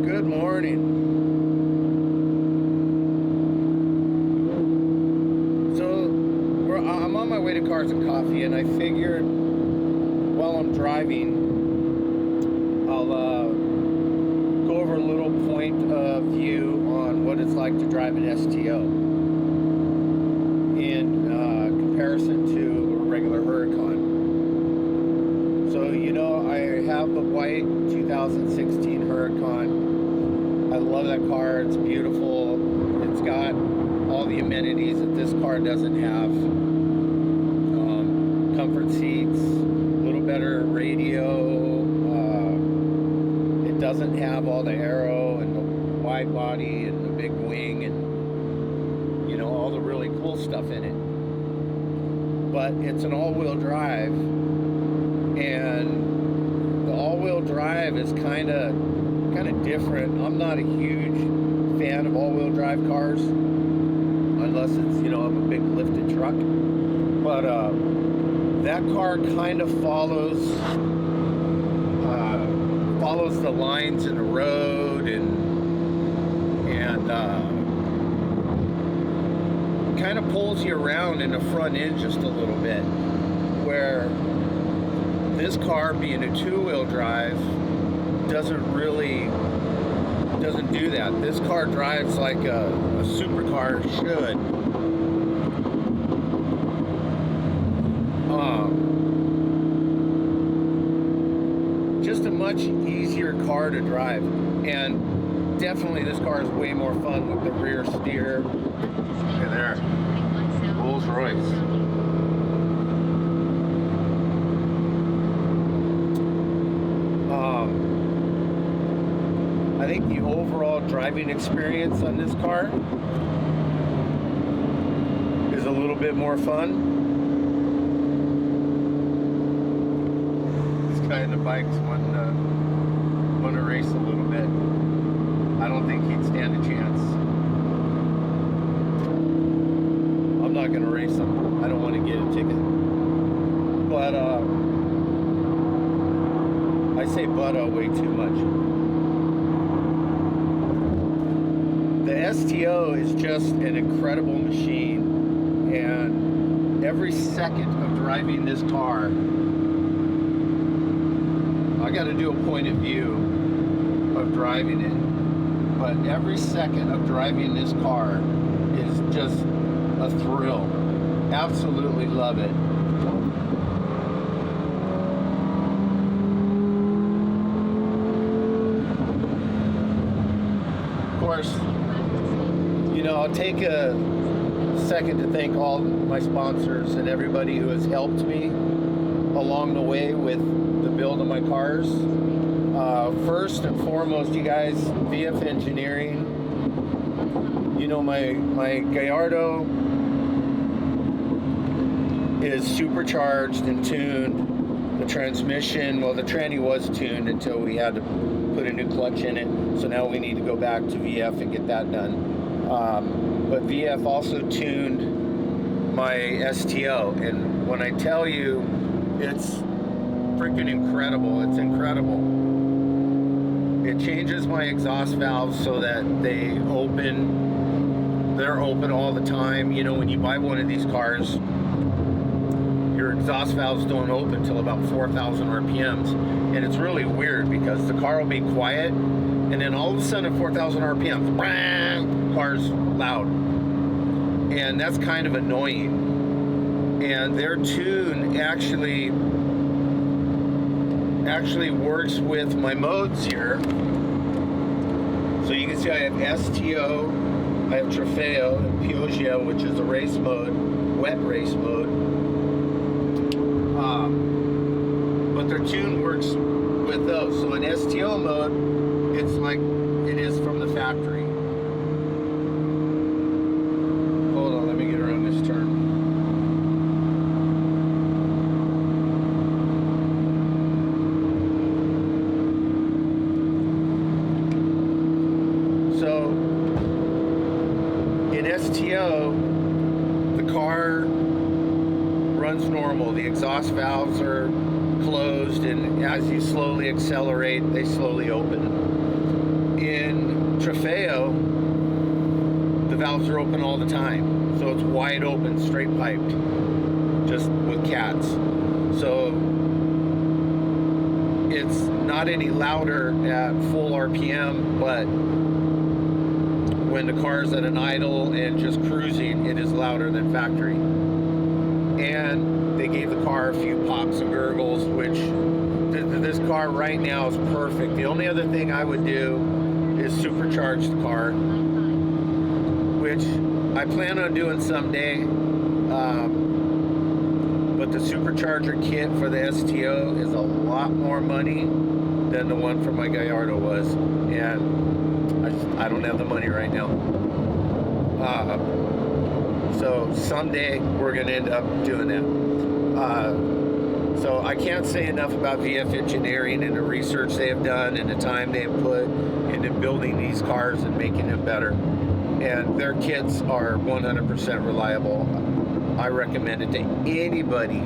Good morning. So, I'm on my way to Cars and Coffee, and I figured while I'm driving, I'll go over a little point of view on what it's like to drive an STO in comparison to a regular Huracan. So, I have the white 2016 Huracan. I love that car. It's beautiful. It's got all the amenities that this car doesn't have. Comfort seats, a little better radio. It doesn't have all the aero and the wide body and the big wing and all the really cool stuff in it. But it's an all-wheel drive, and the all-wheel drive is kind of different. I'm not a huge fan of all-wheel drive cars unless it's of a big lifted truck, but that car kind of follows the lines in the road and kind of pulls you around in the front end just a little bit, where this car, being a two-wheel drive, doesn't do that. This car drives like a supercar should. Just a much easier car to drive, and definitely this car is way more fun with the rear steer. Look at there, Rolls Royce. I think the overall driving experience on this car is a little bit more fun. This guy in the bike's wanting to race a little bit. I don't think he'd stand a chance. I'm not going to race him. I don't want to get a ticket. But I say way too much. The STO is just an incredible machine, and every second of driving this car, I got to do a point of view of driving it, but every second of driving this car is just a thrill. Absolutely love it. Of course, I'll take a second to thank all my sponsors and everybody who has helped me along the way with the build of my cars. First and foremost, you guys, VF Engineering. My Gallardo is supercharged and tuned. The transmission, the tranny was tuned until we had to put a new clutch in it. So now we need to go back to VF and get that done. But VF also tuned my STO, and when I tell you, it's freaking incredible. It's incredible. It changes my exhaust valves so that they're open all the time. When you buy one of these cars, your exhaust valves don't open until about 4,000 RPMs, and it's really weird because the car will be quiet, and then all of a sudden at 4,000 RPMs, bang, car's loud, and that's kind of annoying. And their tune actually works with my modes here. So you can see I have STO, I have Trofeo, and Piaggio, which is the race mode, wet race mode. But their tune works with those. So in STO mode, it's like it is from the factory. Hold on, let me get around this turn. So in STO, the car runs normal. The exhaust valves are closed, and as you slowly accelerate, they slowly open. Trofeo, the valves are open all the time, so it's wide open, straight piped, just with cats. So it's not any louder at full RPM, but when the car's at an idle and just cruising, it is louder than factory. And they gave the car a few pops and gurgles, which this car right now is perfect. The only other thing I would do is supercharge the car, which I plan on doing someday. But the supercharger kit for the STO is a lot more money than the one for my Gallardo was, and I don't have the money right now. So someday we're going to end up doing that. So I can't say enough about VF Engineering and the research they have done and the time they have put into building these cars and making them better. And their kits are 100% reliable. I recommend it to anybody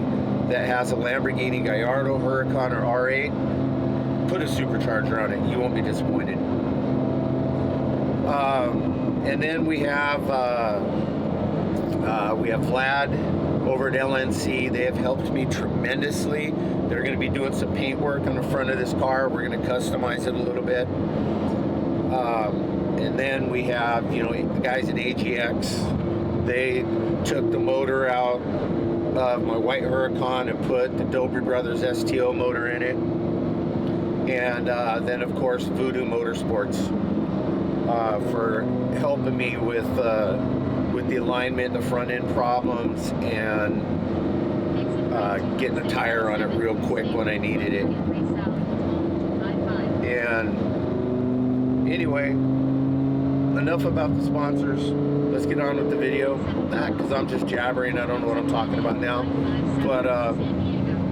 that has a Lamborghini Gallardo, Huracan, or R8. Put a supercharger on it. You won't be disappointed. And then we have Vlad over at LNC. They have helped me tremendously. They're going to be doing some paint work on the front of this car. We're going to customize it a little bit. And then we have, the guys at AGX. They took the motor out of my white Huracan and put the Dobry Brothers STO motor in it. And then, of course, Voodoo Motorsports for helping me with the alignment, the front end problems, and getting a tire on it real quick when I needed it. And anyway, enough about the sponsors. Let's get on with the video, because I'm just jabbering. I don't know what I'm talking about now, but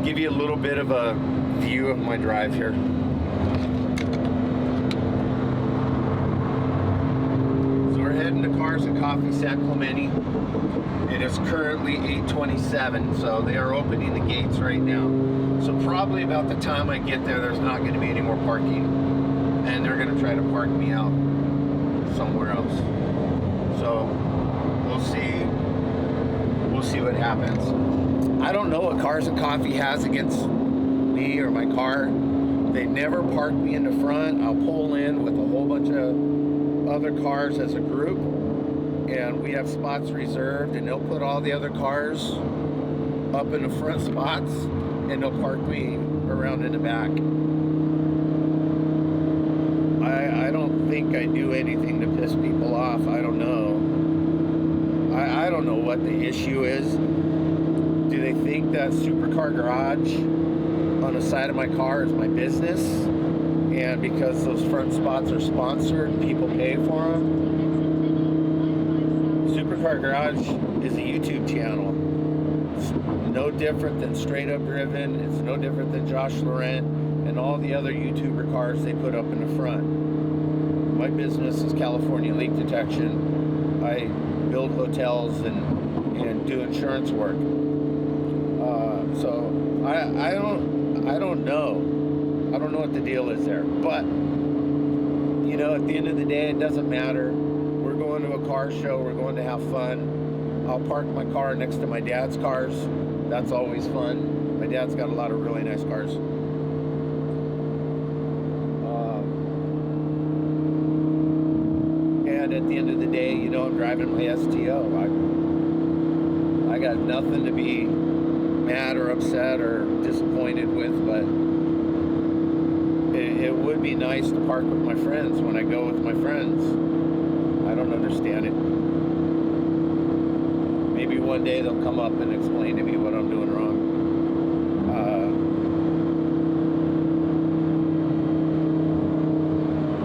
give you a little bit of a view of my drive here. So we're heading to Cars and Coffee San Clemente. It is currently 8:27, so they are opening the gates right now. So probably about the time I get there, there's not going to be any more parking, and they're going to try to park me out somewhere else. So we'll see what happens. I don't know what Cars and Coffee has against me or my car. They never park me in the front. I'll pull in with a whole bunch of other cars as a group, and we have spots reserved, and they'll put all the other cars up in the front spots, and they'll park me around in the back. I don't think I do anything to piss people off. I don't know. I don't know what the issue is. Do they think that Supercar Garage on the side of my car is my business? And because those front spots are sponsored, people pay for them? Supercar Garage is a YouTube channel. It's no different than Straight Up Driven. It's no different than Josh Laurent and all the other YouTuber cars they put up in the front. My business is California leak detection. I build hotels and do insurance work. So I don't know. I don't know what the deal is there. But at the end of the day, it doesn't matter. We're going to a car show. We're going to have fun. I'll park my car next to my dad's cars. That's always fun. My dad's got a lot of really nice cars. And at the end of the day, I'm driving my STO. I got nothing to be mad or upset or disappointed with, but it would be nice to park with my friends when I go with my friends. I don't understand it. Maybe one day they'll come up and explain to me what I'm doing wrong.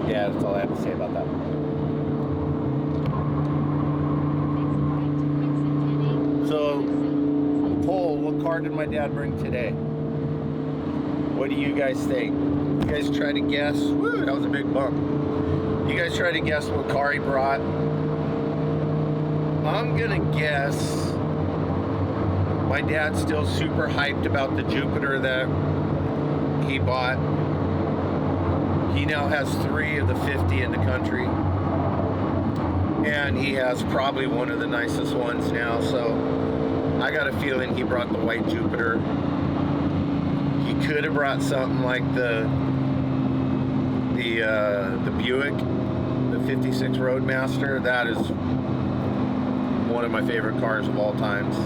Yeah, that's all I have to say about that. So, poll, what car did my dad bring today? What do you guys think? You guys try to guess. Woo, that was a big bump. You guys try to guess what car he brought. I'm gonna guess my dad's still super hyped about the Jupiter that he bought. He now has 3 of the 50 in the country, and he has probably one of the nicest ones now. So I got a feeling he brought the white Jupiter. He could have brought something like the Buick, the 56 Roadmaster. That is one of my favorite cars of all times.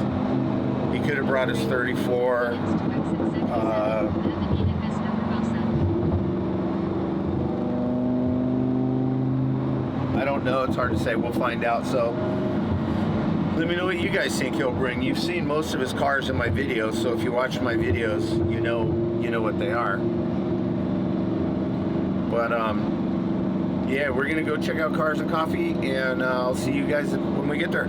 He could have brought his 34. I don't know. It's hard to say. We'll find out. So let me know what you guys think he'll bring. You've seen most of his cars in my videos, so if you watch my videos, you know what they are. But yeah, we're gonna go check out Cars and Coffee, and I'll see you guys when we get there.